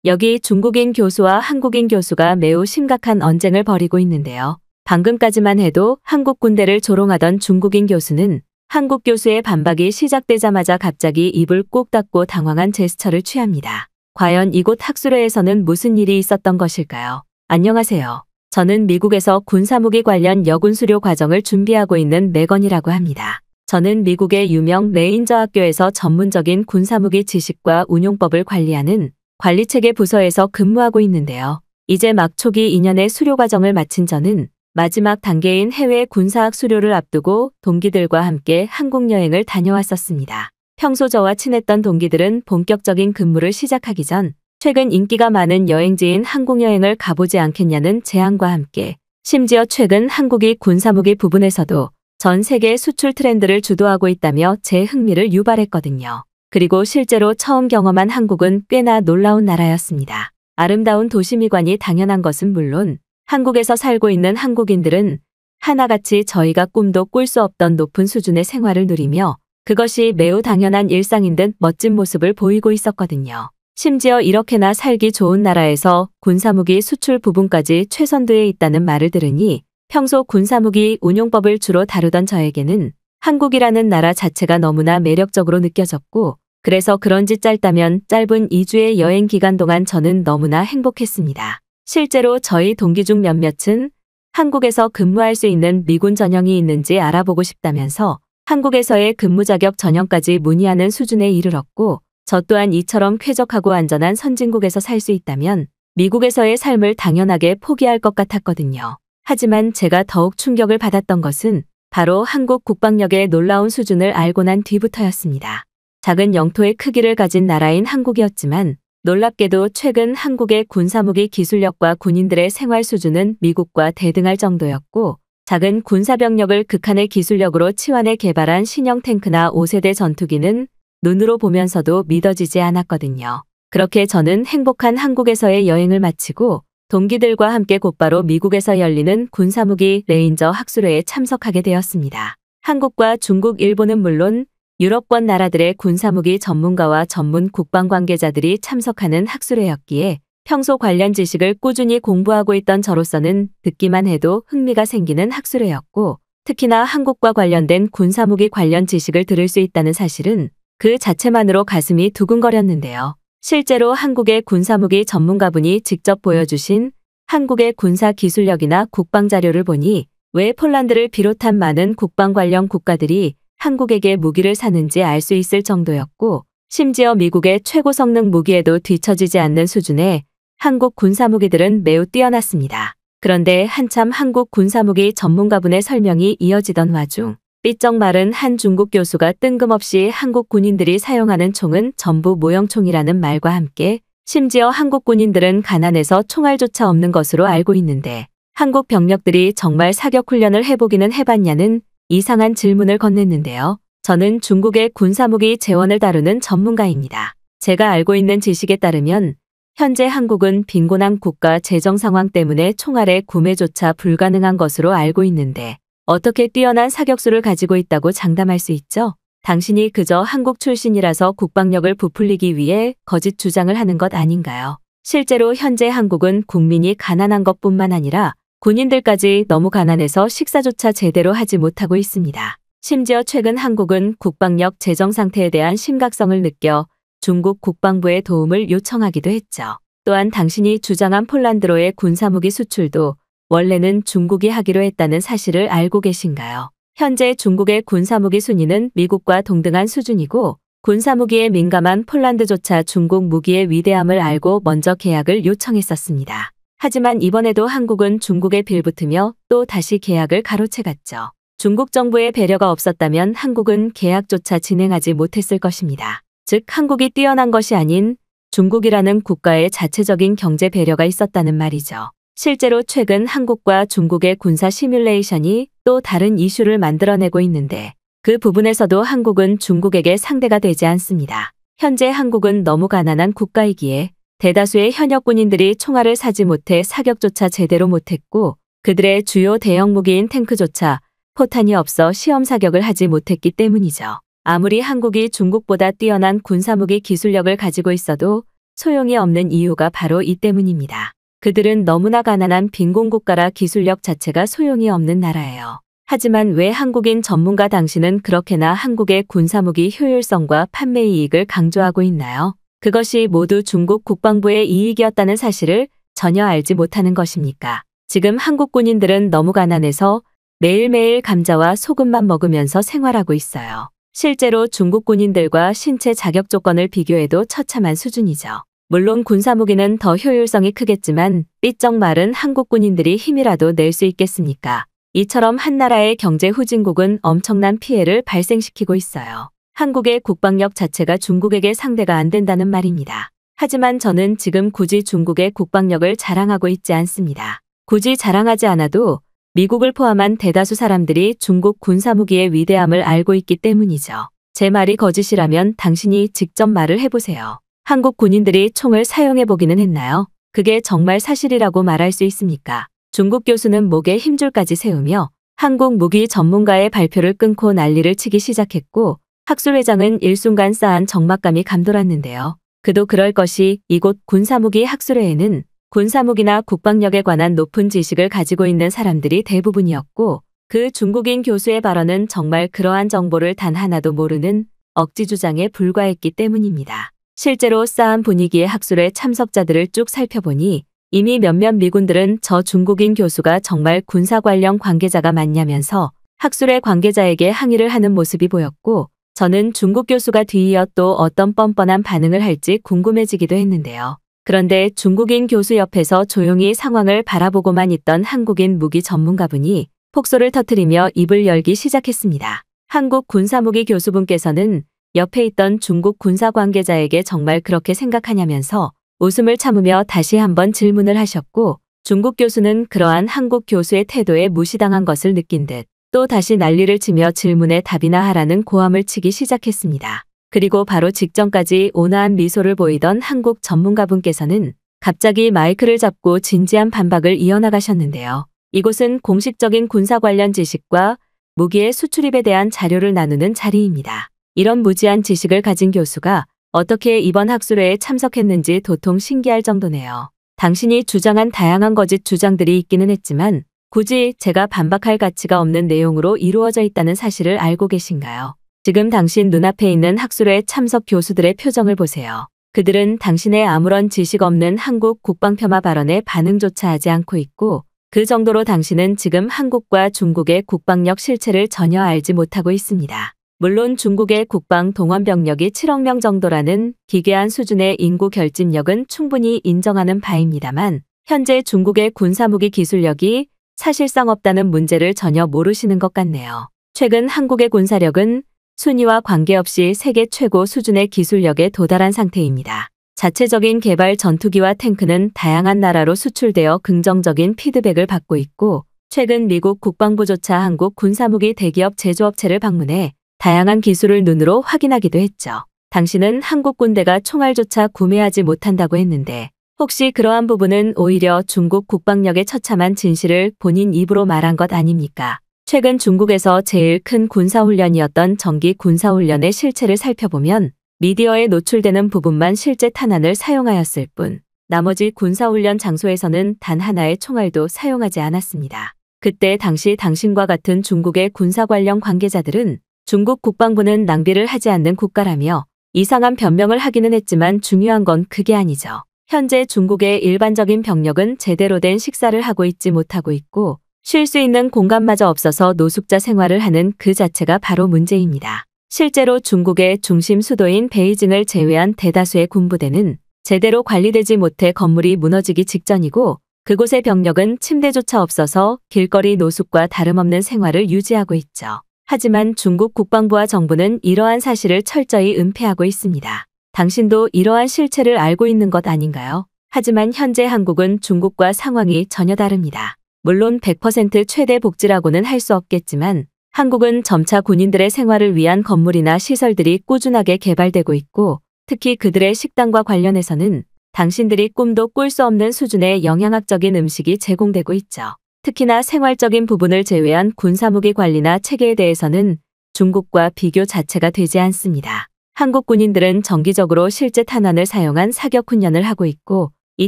여기 중국인 교수와 한국인 교수가 매우 심각한 언쟁을 벌이고 있는데요. 방금까지만 해도 한국 군대를 조롱하던 중국인 교수는 한국 교수의 반박이 시작되자마자 갑자기 입을 꼭 닫고 당황한 제스처를 취합니다. 과연 이곳 학술회에서는 무슨 일이 있었던 것일까요? 안녕하세요. 저는 미국에서 군사무기 관련 여군 수료 과정을 준비하고 있는 매건이라고 합니다. 저는 미국의 유명 레인저 학교에서 전문적인 군사무기 지식과 운용법을 관리하는 관리체계 부서에서 근무하고 있는데요. 이제 막 초기 2년의 수료 과정을 마친 저는 마지막 단계인 해외 군사학 수료를 앞두고 동기들과 함께 한국 여행을 다녀왔었습니다. 평소 저와 친했던 동기들은 본격적인 근무를 시작하기 전 최근 인기가 많은 여행지인 한국 여행을 가보지 않겠냐는 제안과 함께 심지어 최근 한국이 군사무기 부분에서도 전 세계 수출 트렌드를 주도하고 있다며 제 흥미를 유발했거든요. 그리고 실제로 처음 경험한 한국은 꽤나 놀라운 나라였습니다. 아름다운 도시미관이 당연한 것은 물론 한국에서 살고 있는 한국인들은 하나같이 저희가 꿈도 꿀 수 없던 높은 수준의 생활을 누리며 그것이 매우 당연한 일상인 듯 멋진 모습을 보이고 있었거든요. 심지어 이렇게나 살기 좋은 나라에서 군사무기 수출 부분까지 최선두에 있다는 말을 들으니 평소 군사무기 운용법을 주로 다루던 저에게는 한국이라는 나라 자체가 너무나 매력적으로 느껴졌고 그래서 그런지 짧다면 짧은 2주의 여행 기간 동안 저는 너무나 행복했습니다. 실제로 저희 동기 중 몇몇은 한국에서 근무할 수 있는 미군 전형이 있는지 알아보고 싶다면서 한국에서의 근무 자격 전형까지 문의하는 수준에 이르렀고 저 또한 이처럼 쾌적하고 안전한 선진국에서 살 수 있다면 미국에서의 삶을 당연하게 포기할 것 같았거든요. 하지만 제가 더욱 충격을 받았던 것은 바로 한국 국방력의 놀라운 수준을 알고 난 뒤부터였습니다. 작은 영토의 크기를 가진 나라인 한국이었지만 놀랍게도 최근 한국의 군사무기 기술력과 군인들의 생활 수준은 미국과 대등할 정도였고 작은 군사병력을 극한의 기술력으로 치환해 개발한 신형 탱크나 5세대 전투기는 눈으로 보면서도 믿어지지 않았거든요. 그렇게 저는 행복한 한국에서의 여행을 마치고 동기들과 함께 곧바로 미국에서 열리는 군사무기 레인저 학술회에 참석하게 되었습니다. 한국과 중국, 일본은 물론 유럽권 나라들의 군사무기 전문가와 전문 국방 관계자들이 참석하는 학술회였기에 평소 관련 지식을 꾸준히 공부하고 있던 저로서는 듣기만 해도 흥미가 생기는 학술회였고 특히나 한국과 관련된 군사무기 관련 지식을 들을 수 있다는 사실은 그 자체만으로 가슴이 두근거렸는데요. 실제로 한국의 군사무기 전문가분이 직접 보여주신 한국의 군사 기술력이나 국방 자료를 보니 왜 폴란드를 비롯한 많은 국방 관련 국가들이 한국에게 무기를 사는지 알 수 있을 정도였고 심지어 미국의 최고 성능 무기에도 뒤처지지 않는 수준의 한국 군사무기들은 매우 뛰어났습니다. 그런데 한참 한국 군사무기 전문가분의 설명이 이어지던 와중 삐쩍 마른 한 중국 교수가 뜬금없이 한국 군인들이 사용하는 총은 전부 모형총이라는 말과 함께 심지어 한국 군인들은 가난해서 총알조차 없는 것으로 알고 있는데 한국 병력들이 정말 사격 훈련을 해보기는 해봤냐는 이상한 질문을 건넸는데요. 저는 중국의 군사무기 재원을 다루는 전문가입니다. 제가 알고 있는 지식에 따르면 현재 한국은 빈곤한 국가 재정 상황 때문에 총알의 구매조차 불가능한 것으로 알고 있는데 어떻게 뛰어난 사격수를 가지고 있다고 장담할 수 있죠? 당신이 그저 한국 출신이라서 국방력을 부풀리기 위해 거짓 주장을 하는 것 아닌가요? 실제로 현재 한국은 국민이 가난한 것뿐만 아니라 군인들까지 너무 가난해서 식사조차 제대로 하지 못하고 있습니다. 심지어 최근 한국은 국방력 재정 상태에 대한 심각성을 느껴 중국 국방부의 도움을 요청하기도 했죠. 또한 당신이 주장한 폴란드로의 군사무기 수출도 원래는 중국이 하기로 했다는 사실을 알고 계신가요? 현재 중국의 군사무기 순위는 미국과 동등한 수준이고 군사무기에 민감한 폴란드조차 중국 무기의 위대함을 알고 먼저 계약을 요청했었습니다. 하지만 이번에도 한국은 중국에 빌붙으며 또 다시 계약을 가로채갔죠. 중국 정부의 배려가 없었다면 한국은 계약조차 진행하지 못했을 것입니다. 즉 한국이 뛰어난 것이 아닌 중국이라는 국가의 자체적인 경제 배려가 있었다는 말이죠. 실제로 최근 한국과 중국의 군사 시뮬레이션이 또 다른 이슈를 만들어내고 있는데 그 부분에서도 한국은 중국에게 상대가 되지 않습니다. 현재 한국은 너무 가난한 국가이기에 대다수의 현역 군인들이 총알을 사지 못해 사격조차 제대로 못했고 그들의 주요 대형 무기인 탱크조차 포탄이 없어 시험 사격을 하지 못했기 때문이죠. 아무리 한국이 중국보다 뛰어난 군사무기 기술력을 가지고 있어도 소용이 없는 이유가 바로 이 때문입니다. 그들은 너무나 가난한 빈곤국가라 기술력 자체가 소용이 없는 나라예요. 하지만 왜 한국인 전문가 당신은 그렇게나 한국의 군사무기 효율성과 판매 이익을 강조하고 있나요? 그것이 모두 중국 국방부의 이익이었다는 사실을 전혀 알지 못하는 것입니까? 지금 한국 군인들은 너무 가난해서 매일매일 감자와 소금만 먹으면서 생활하고 있어요. 실제로 중국 군인들과 신체 자격 조건을 비교해도 처참한 수준이죠. 물론 군사무기는 더 효율성이 크겠지만 삐쩍 마른 한국 군인들이 힘이라도 낼 수 있겠습니까? 이처럼 한 나라의 경제 후진국은 엄청난 피해를 발생시키고 있어요. 한국의 국방력 자체가 중국에게 상대가 안 된다는 말입니다. 하지만 저는 지금 굳이 중국의 국방력을 자랑하고 있지 않습니다. 굳이 자랑하지 않아도 미국을 포함한 대다수 사람들이 중국 군사무기의 위대함을 알고 있기 때문이죠. 제 말이 거짓이라면 당신이 직접 말을 해보세요. 한국 군인들이 총을 사용해보기는 했나요? 그게 정말 사실이라고 말할 수 있습니까? 중국 교수는 목에 힘줄까지 세우며 한국 무기 전문가의 발표를 끊고 난리를 치기 시작했고 학술회장은 일순간 쌓은 적막감이 감돌았는데요. 그도 그럴 것이 이곳 군사무기 학술회에는 군사무기나 국방력에 관한 높은 지식을 가지고 있는 사람들이 대부분이었고 그 중국인 교수의 발언은 정말 그러한 정보를 단 하나도 모르는 억지 주장에 불과했기 때문입니다. 실제로 싸한 분위기의 학술회 참석자들을 쭉 살펴보니 이미 몇몇 미군들은 저 중국인 교수가 정말 군사 관련 관계자가 맞냐면서 학술회 관계자에게 항의를 하는 모습이 보였고 저는 중국 교수가 뒤이어 또 어떤 뻔뻔한 반응을 할지 궁금해지기도 했는데요. 그런데 중국인 교수 옆에서 조용히 상황을 바라보고만 있던 한국인 무기 전문가분이 폭소를 터뜨리며 입을 열기 시작했습니다. 한국 군사무기 교수분께서는 옆에 있던 중국 군사 관계자에게 정말 그렇게 생각하냐면서 웃음을 참으며 다시 한번 질문을 하셨고 중국 교수는 그러한 한국 교수의 태도에 무시당한 것을 느낀 듯 또 다시 난리를 치며 질문에 답이나 하라는 고함을 치기 시작했습니다. 그리고 바로 직전까지 온화한 미소를 보이던 한국 전문가분께서는 갑자기 마이크를 잡고 진지한 반박을 이어나가셨는데요. 이곳은 공식적인 군사 관련 지식과 무기의 수출입에 대한 자료를 나누는 자리입니다. 이런 무지한 지식을 가진 교수가 어떻게 이번 학술회에 참석했는지 도통 신기할 정도네요. 당신이 주장한 다양한 거짓 주장들이 있기는 했지만 굳이 제가 반박할 가치가 없는 내용으로 이루어져 있다는 사실을 알고 계신가요? 지금 당신 눈앞에 있는 학술회 참석 교수들의 표정을 보세요. 그들은 당신의 아무런 지식 없는 한국 국방폄하 발언에 반응조차 하지 않고 있고 그 정도로 당신은 지금 한국과 중국의 국방력 실체를 전혀 알지 못하고 있습니다. 물론 중국의 국방 동원 병력이 7억 명 정도라는 기괴한 수준의 인구 결집력은 충분히 인정하는 바입니다만 현재 중국의 군사무기 기술력이 사실상 없다는 문제를 전혀 모르시는 것 같네요. 최근 한국의 군사력은 순위와 관계없이 세계 최고 수준의 기술력에 도달한 상태입니다. 자체적인 개발 전투기와 탱크는 다양한 나라로 수출되어 긍정적인 피드백을 받고 있고 최근 미국 국방부조차 한국 군사무기 대기업 제조업체를 방문해 다양한 기술을 눈으로 확인하기도 했죠. 당신은 한국 군대가 총알조차 구매하지 못한다고 했는데 혹시 그러한 부분은 오히려 중국 국방력의 처참한 진실을 본인 입으로 말한 것 아닙니까? 최근 중국에서 제일 큰 군사훈련이었던 정기 군사훈련의 실체를 살펴보면 미디어에 노출되는 부분만 실제 탄환을 사용하였을 뿐 나머지 군사훈련 장소에서는 단 하나의 총알도 사용하지 않았습니다. 그때 당시 당신과 같은 중국의 군사 관련 관계자들은 중국 국방부는 낭비를 하지 않는 국가라며 이상한 변명을 하기는 했지만 중요한 건 그게 아니죠. 현재 중국의 일반적인 병력은 제대로 된 식사를 하고 있지 못하고 있고 쉴 수 있는 공간마저 없어서 노숙자 생활을 하는 그 자체가 바로 문제입니다. 실제로 중국의 중심 수도인 베이징을 제외한 대다수의 군부대는 제대로 관리되지 못해 건물이 무너지기 직전이고 그곳의 병력은 침대조차 없어서 길거리 노숙과 다름없는 생활을 유지하고 있죠. 하지만 중국 국방부와 정부는 이러한 사실을 철저히 은폐하고 있습니다. 당신도 이러한 실체를 알고 있는 것 아닌가요? 하지만 현재 한국은 중국과 상황이 전혀 다릅니다. 물론 100% 최대 복지라고는 할 수 없겠지만 한국은 점차 군인들의 생활을 위한 건물이나 시설들이 꾸준하게 개발되고 있고 특히 그들의 식당과 관련해서는 당신들이 꿈도 꿀 수 없는 수준의 영양학적인 음식이 제공되고 있죠. 특히나 생활적인 부분을 제외한 군사무기 관리나 체계에 대해서는 중국과 비교 자체가 되지 않습니다. 한국 군인들은 정기적으로 실제 탄환을 사용한 사격 훈련을 하고 있고 이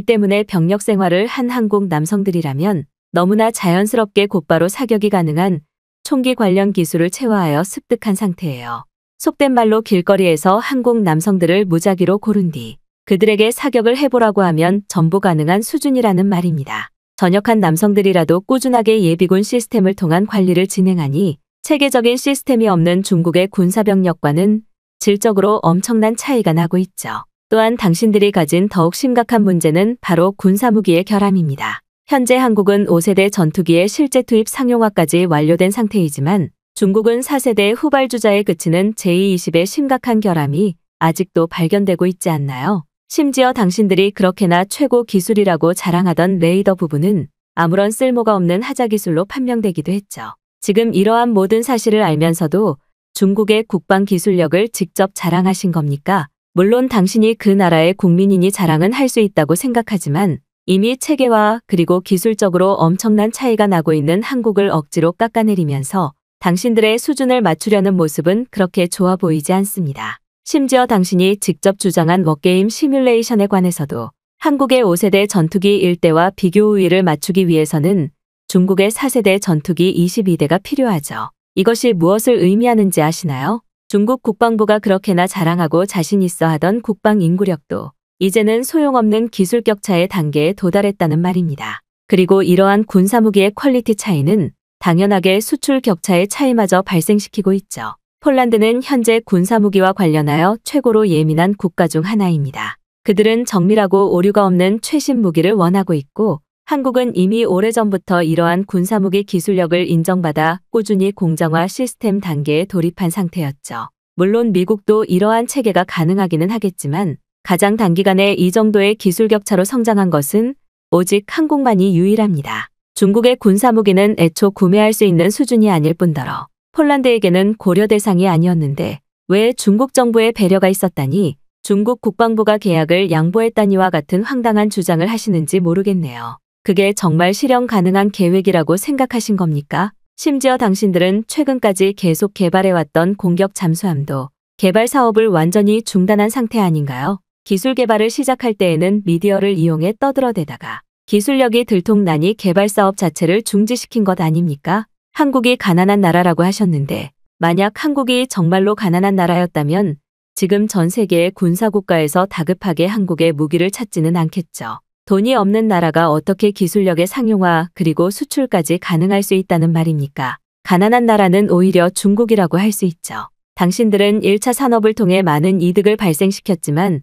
때문에 병력 생활을 한 한국 남성들이라면 너무나 자연스럽게 곧바로 사격이 가능한 총기 관련 기술을 체화하여 습득한 상태예요. 속된 말로 길거리에서 한국 남성들을 무작위로 고른 뒤 그들에게 사격을 해보라고 하면 전부 가능한 수준이라는 말입니다. 전역한 남성들이라도 꾸준하게 예비군 시스템을 통한 관리를 진행하니 체계적인 시스템이 없는 중국의 군사병력과는 질적으로 엄청난 차이가 나고 있죠. 또한 당신들이 가진 더욱 심각한 문제는 바로 군사무기의 결함입니다. 현재 한국은 5세대 전투기의 실제 투입 상용화까지 완료된 상태이지만 중국은 4세대 후발주자에 그치는 제20의 심각한 결함이 아직도 발견되고 있지 않나요? 심지어 당신들이 그렇게나 최고 기술이라고 자랑하던 레이더 부분은 아무런 쓸모가 없는 하자 기술로 판명되기도 했죠. 지금 이러한 모든 사실을 알면서도 중국의 국방 기술력을 직접 자랑하신 겁니까? 물론 당신이 그 나라의 국민이니 자랑은 할 수 있다고 생각하지만 이미 체계화 그리고 기술적으로 엄청난 차이가 나고 있는 한국을 억지로 깎아내리면서 당신들의 수준을 맞추려는 모습은 그렇게 좋아 보이지 않습니다. 심지어 당신이 직접 주장한 워게임 시뮬레이션에 관해서도 한국의 5세대 전투기 1대와 비교 우위를 맞추기 위해서는 중국의 4세대 전투기 22대가 필요하죠. 이것이 무엇을 의미하는지 아시나요? 중국 국방부가 그렇게나 자랑하고 자신 있어 하던 국방 인구력도 이제는 소용없는 기술 격차의 단계에 도달했다는 말입니다. 그리고 이러한 군사무기의 퀄리티 차이는 당연하게 수출 격차의 차이마저 발생시키고 있죠. 폴란드는 현재 군사무기와 관련하여 최고로 예민한 국가 중 하나입니다. 그들은 정밀하고 오류가 없는 최신 무기를 원하고 있고 한국은 이미 오래전부터 이러한 군사무기 기술력을 인정받아 꾸준히 공정화 시스템 단계에 돌입한 상태였죠. 물론 미국도 이러한 체계가 가능하기는 하겠지만 가장 단기간에 이 정도의 기술 격차로 성장한 것은 오직 한국만이 유일합니다. 중국의 군사무기는 애초 구매할 수 있는 수준이 아닐 뿐더러 폴란드에게는 고려 대상이 아니었는데 왜 중국 정부의 배려가 있었다니 중국 국방부가 계약을 양보했다니와 같은 황당한 주장을 하시는지 모르겠네요. 그게 정말 실현 가능한 계획이라고 생각하신 겁니까? 심지어 당신들은 최근까지 계속 개발해왔던 공격 잠수함도 개발 사업을 완전히 중단한 상태 아닌가요? 기술 개발을 시작할 때에는 미디어를 이용해 떠들어대다가 기술력이 들통나니 개발 사업 자체를 중지시킨 것 아닙니까? 한국이 가난한 나라라고 하셨는데 만약 한국이 정말로 가난한 나라였다면 지금 전 세계의 군사국가에서 다급하게 한국의 무기를 찾지는 않겠죠. 돈이 없는 나라가 어떻게 기술력의 상용화 그리고 수출까지 가능할 수 있다는 말입니까? 가난한 나라는 오히려 중국이라고 할 수 있죠. 당신들은 1차 산업을 통해 많은 이득을 발생시켰지만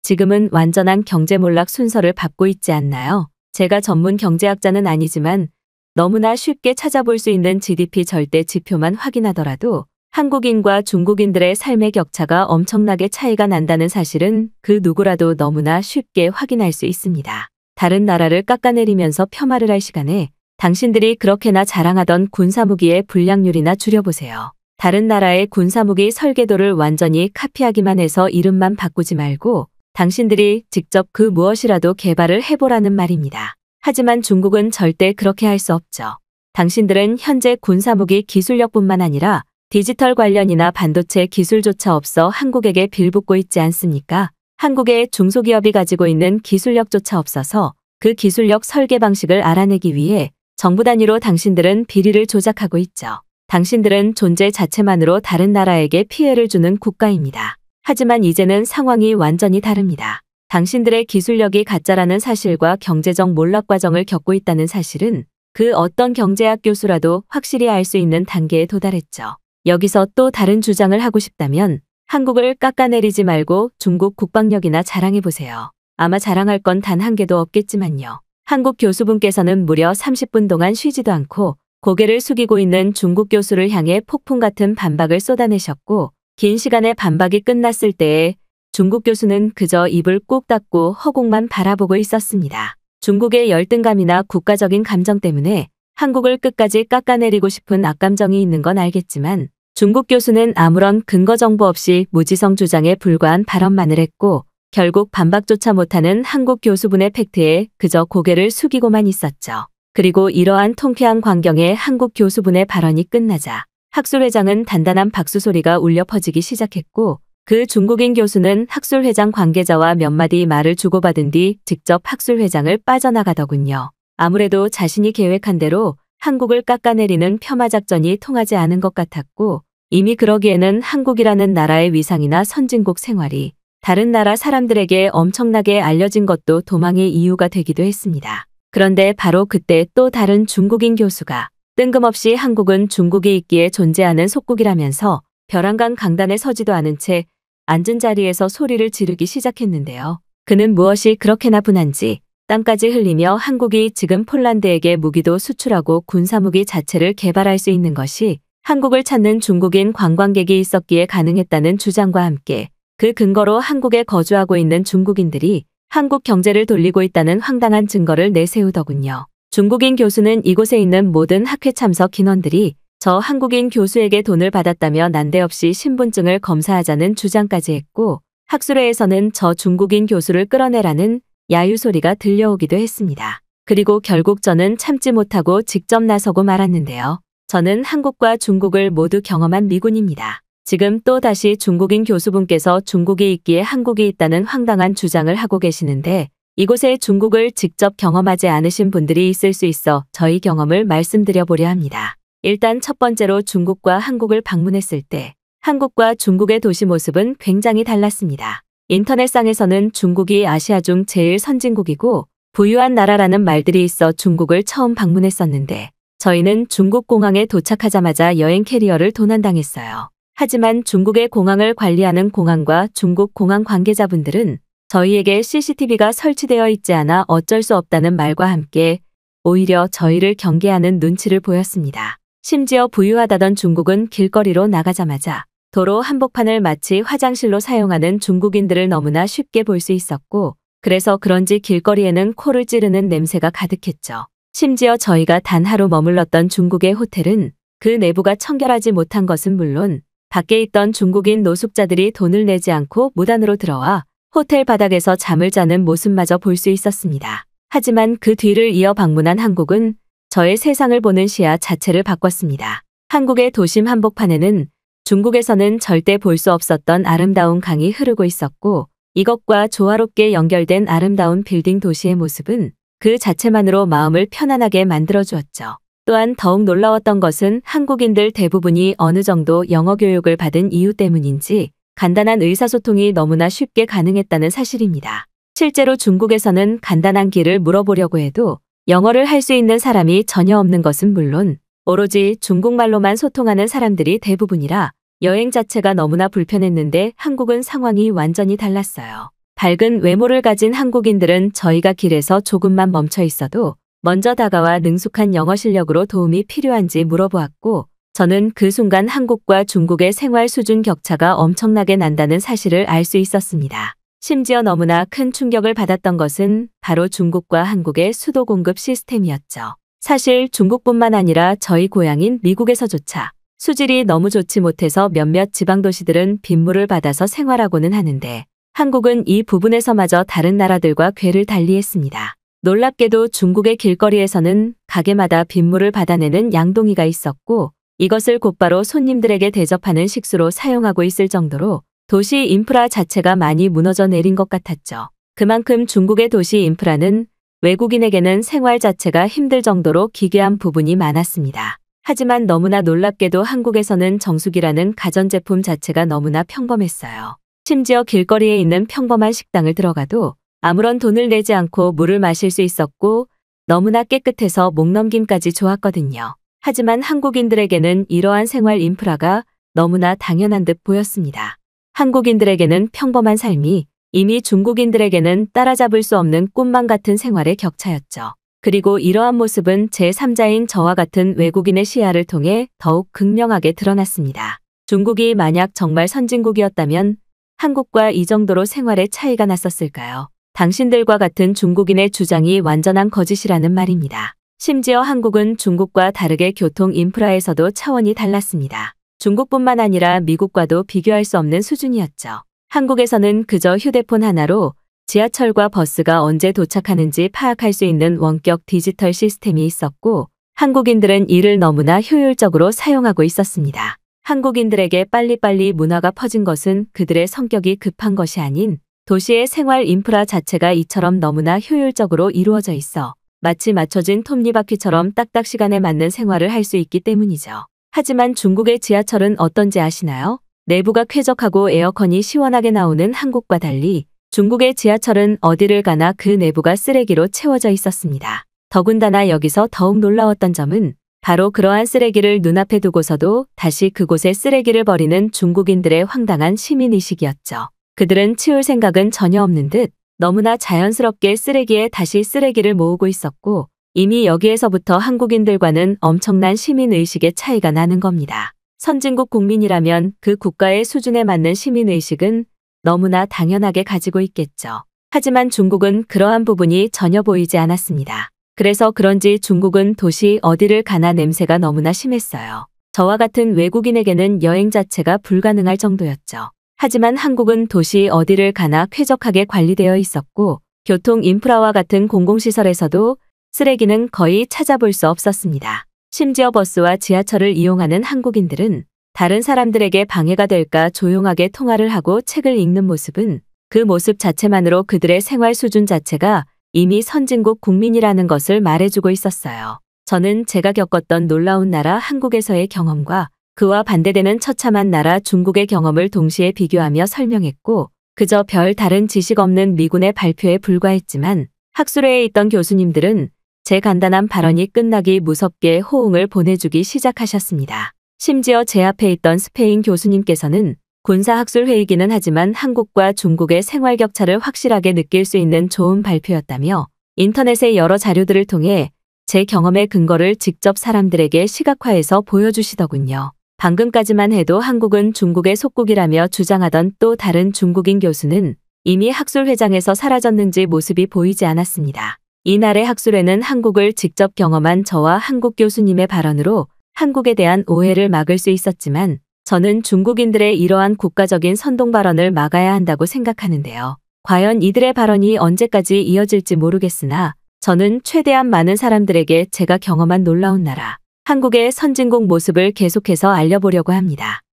지금은 완전한 경제 몰락 순서를 밟고 있지 않나요? 제가 전문 경제학자는 아니지만 너무나 쉽게 찾아볼 수 있는 GDP 절대 지표만 확인하더라도 한국인과 중국인들의 삶의 격차가 엄청나게 차이가 난다는 사실은 그 누구라도 너무나 쉽게 확인할 수 있습니다. 다른 나라를 깎아내리면서 폄하를 할 시간에 당신들이 그렇게나 자랑하던 군사무기의 불량률이나 줄여보세요. 다른 나라의 군사무기 설계도를 완전히 카피하기만 해서 이름만 바꾸지 말고 당신들이 직접 그 무엇이라도 개발을 해보라는 말입니다. 하지만 중국은 절대 그렇게 할 수 없죠. 당신들은 현재 군사무기 기술력뿐만 아니라 디지털 관련이나 반도체 기술조차 없어 한국에게 빌붙고 있지 않습니까? 한국의 중소기업이 가지고 있는 기술력조차 없어서 그 기술력 설계 방식을 알아내기 위해 정부 단위로 당신들은 비리를 조작하고 있죠. 당신들은 존재 자체만으로 다른 나라에게 피해를 주는 국가입니다. 하지만 이제는 상황이 완전히 다릅니다. 당신들의 기술력이 가짜라는 사실과 경제적 몰락 과정을 겪고 있다는 사실은 그 어떤 경제학 교수라도 확실히 알 수 있는 단계에 도달했죠. 여기서 또 다른 주장을 하고 싶다면 한국을 깎아내리지 말고 중국 국방력이나 자랑해보세요. 아마 자랑할 건 단 한 개도 없겠지만요. 한국 교수분께서는 무려 30분 동안 쉬지도 않고 고개를 숙이고 있는 중국 교수를 향해 폭풍 같은 반박을 쏟아내셨고 긴 시간의 반박이 끝났을 때에 중국 교수는 그저 입을 꾹 닫고 허공만 바라보고 있었습니다. 중국의 열등감이나 국가적인 감정 때문에 한국을 끝까지 깎아내리고 싶은 악감정이 있는 건 알겠지만 중국 교수는 아무런 근거 정보 없이 무지성 주장에 불과한 발언만을 했고 결국 반박조차 못하는 한국 교수분의 팩트에 그저 고개를 숙이고만 있었죠. 그리고 이러한 통쾌한 광경에 한국 교수분의 발언이 끝나자 학술회장은 단단한 박수 소리가 울려 퍼지기 시작했고 그 중국인 교수는 학술회장 관계자와 몇 마디 말을 주고받은 뒤 직접 학술회장을 빠져나가더군요. 아무래도 자신이 계획한 대로 한국을 깎아내리는 폄하 작전이 통하지 않은 것 같았고, 이미 그러기에는 한국이라는 나라의 위상이나 선진국 생활이 다른 나라 사람들에게 엄청나게 알려진 것도 도망의 이유가 되기도 했습니다. 그런데 바로 그때 또 다른 중국인 교수가 뜬금없이 한국은 중국이 있기에 존재하는 속국이라면서 벼랑간 강단에 서지도 않은 채 앉은 자리에서 소리를 지르기 시작했는데요. 그는 무엇이 그렇게나 분한지 땀까지 흘리며 한국이 지금 폴란드에게 무기도 수출하고 군사무기 자체를 개발할 수 있는 것이 한국을 찾는 중국인 관광객이 있었기에 가능했다는 주장과 함께 그 근거로 한국에 거주하고 있는 중국인들이 한국 경제를 돌리고 있다는 황당한 증거를 내세우더군요. 중국인 교수는 이곳에 있는 모든 학회 참석 인원들이 저 한국인 교수에게 돈을 받았다며 난데없이 신분증을 검사하자는 주장까지 했고, 학술회에서는 저 중국인 교수를 끌어내라는 야유 소리가 들려오기도 했습니다. 그리고 결국 저는 참지 못하고 직접 나서고 말았는데요. 저는 한국과 중국을 모두 경험한 미군입니다. 지금 또 다시 중국인 교수분께서 중국이 있기에 한국이 있다는 황당한 주장을 하고 계시는데, 이곳에 중국을 직접 경험하지 않으신 분들이 있을 수 있어 저희 경험을 말씀드려 보려 합니다. 일단 첫 번째로 중국과 한국을 방문했을 때 한국과 중국의 도시 모습은 굉장히 달랐습니다. 인터넷상에서는 중국이 아시아 중 제일 선진국이고 부유한 나라라는 말들이 있어 중국을 처음 방문했었는데, 저희는 중국 공항에 도착하자마자 여행 캐리어를 도난당했어요. 하지만 중국의 공항을 관리하는 공항과 중국 공항 관계자분들은 저희에게 CCTV가 설치되어 있지 않아 어쩔 수 없다는 말과 함께 오히려 저희를 경계하는 눈치를 보였습니다. 심지어 부유하다던 중국은 길거리로 나가자마자 도로 한복판을 마치 화장실로 사용하는 중국인들을 너무나 쉽게 볼 수 있었고, 그래서 그런지 길거리에는 코를 찌르는 냄새가 가득했죠. 심지어 저희가 단 하루 머물렀던 중국의 호텔은 그 내부가 청결하지 못한 것은 물론 밖에 있던 중국인 노숙자들이 돈을 내지 않고 무단으로 들어와 호텔 바닥에서 잠을 자는 모습마저 볼 수 있었습니다. 하지만 그 뒤를 이어 방문한 한국은 저의 세상을 보는 시야 자체를 바꿨습니다. 한국의 도심 한복판에는 중국에서는 절대 볼 수 없었던 아름다운 강이 흐르고 있었고, 이것과 조화롭게 연결된 아름다운 빌딩 도시의 모습은 그 자체만으로 마음을 편안하게 만들어 주었죠. 또한 더욱 놀라웠던 것은 한국인들 대부분이 어느 정도 영어 교육을 받은 이유 때문인지 간단한 의사소통이 너무나 쉽게 가능했다는 사실입니다. 실제로 중국에서는 간단한 길을 물어보려고 해도 영어를 할 수 있는 사람이 전혀 없는 것은 물론 오로지 중국말로만 소통하는 사람들이 대부분이라 여행 자체가 너무나 불편했는데, 한국은 상황이 완전히 달랐어요. 밝은 외모를 가진 한국인들은 저희가 길에서 조금만 멈춰 있어도 먼저 다가와 능숙한 영어 실력으로 도움이 필요한지 물어보았고, 저는 그 순간 한국과 중국의 생활 수준 격차가 엄청나게 난다는 사실을 알 수 있었습니다. 심지어 너무나 큰 충격을 받았던 것은 바로 중국과 한국의 수도 공급 시스템이었죠. 사실 중국뿐만 아니라 저희 고향인 미국에서조차 수질이 너무 좋지 못해서 몇몇 지방도시들은 빗물을 받아서 생활하고는 하는데, 한국은 이 부분에서마저 다른 나라들과 궤를 달리했습니다. 놀랍게도 중국의 길거리에서는 가게마다 빗물을 받아내는 양동이가 있었고, 이것을 곧바로 손님들에게 대접하는 식수로 사용하고 있을 정도로 도시 인프라 자체가 많이 무너져 내린 것 같았죠. 그만큼 중국의 도시 인프라는 외국인에게는 생활 자체가 힘들 정도로 기괴한 부분이 많았습니다. 하지만 너무나 놀랍게도 한국에서는 정수기라는 가전제품 자체가 너무나 평범했어요. 심지어 길거리에 있는 평범한 식당을 들어가도 아무런 돈을 내지 않고 물을 마실 수 있었고, 너무나 깨끗해서 목넘김까지 좋았거든요. 하지만 한국인들에게는 이러한 생활 인프라가 너무나 당연한 듯 보였습니다. 한국인들에게는 평범한 삶이 이미 중국인들에게는 따라잡을 수 없는 꿈만 같은 생활의 격차였죠. 그리고 이러한 모습은 제3자인 저와 같은 외국인의 시야를 통해 더욱 극명하게 드러났습니다. 중국이 만약 정말 선진국이었다면 한국과 이 정도로 생활의 차이가 났었을까요? 당신들과 같은 중국인의 주장이 완전한 거짓이라는 말입니다. 심지어 한국은 중국과 다르게 교통 인프라에서도 차원이 달랐습니다. 중국뿐만 아니라 미국과도 비교할 수 없는 수준이었죠. 한국에서는 그저 휴대폰 하나로 지하철과 버스가 언제 도착하는지 파악할 수 있는 원격 디지털 시스템이 있었고, 한국인들은 이를 너무나 효율적으로 사용하고 있었습니다. 한국인들에게 빨리빨리 문화가 퍼진 것은 그들의 성격이 급한 것이 아닌 도시의 생활 인프라 자체가 이처럼 너무나 효율적으로 이루어져 있어 마치 맞춰진 톱니바퀴처럼 딱딱 시간에 맞는 생활을 할 수 있기 때문이죠. 하지만 중국의 지하철은 어떤지 아시나요? 내부가 쾌적하고 에어컨이 시원하게 나오는 한국과 달리 중국의 지하철은 어디를 가나 그 내부가 쓰레기로 채워져 있었습니다. 더군다나 여기서 더욱 놀라웠던 점은 바로 그러한 쓰레기를 눈앞에 두고서도 다시 그곳에 쓰레기를 버리는 중국인들의 황당한 시민의식이었죠. 그들은 치울 생각은 전혀 없는 듯 너무나 자연스럽게 쓰레기에 다시 쓰레기를 모으고 있었고 이미 여기에서부터 한국인들과는 엄청난 시민의식의 차이가 나는 겁니다. 선진국 국민이라면 그 국가의 수준에 맞는 시민의식은 너무나 당연하게 가지고 있겠죠. 하지만 중국은 그러한 부분이 전혀 보이지 않았습니다. 그래서 그런지 중국은 도시 어디를 가나 냄새가 너무나 심했어요. 저와 같은 외국인에게는 여행 자체가 불가능할 정도였죠. 하지만 한국은 도시 어디를 가나 쾌적하게 관리되어 있었고 교통 인프라와 같은 공공시설에서도 쓰레기는 거의 찾아볼 수 없었습니다. 심지어 버스와 지하철을 이용하는 한국인들은 다른 사람들에게 방해가 될까 조용하게 통화를 하고 책을 읽는 모습은 그 모습 자체만으로 그들의 생활 수준 자체가 이미 선진국 국민이라는 것을 말해주고 있었어요. 저는 제가 겪었던 놀라운 나라 한국에서의 경험과 그와 반대되는 처참한 나라 중국의 경험을 동시에 비교하며 설명했고 그저 별 다른 지식 없는 미군의 발표에 불과했지만 학술회에 있던 교수님들은 제 간단한 발언이 끝나기 무섭게 호응을 보내주기 시작하셨습니다. 심지어 제 앞에 있던 스페인 교수님께서는 군사학술회의기는 하지만 한국과 중국의 생활 격차를 확실하게 느낄 수 있는 좋은 발표였다며 인터넷의 여러 자료들을 통해 제 경험의 근거를 직접 사람들에게 시각화해서 보여주시더군요. 방금까지만 해도 한국은 중국의 속국이라며 주장하던 또 다른 중국인 교수는 이미 학술회장에서 사라졌는지 모습이 보이지 않았습니다. 이날의 학술회는 한국을 직접 경험한 저와 한국 교수님의 발언으로 한국에 대한 오해를 막을 수 있었지만 저는 중국인들의 이러한 국가적인 선동 발언을 막아야 한다고 생각하는데요. 과연 이들의 발언이 언제까지 이어질지 모르겠으나 저는 최대한 많은 사람들에게 제가 경험한 놀라운 나라, 한국의 선진국 모습을 계속해서 알려보려고 합니다.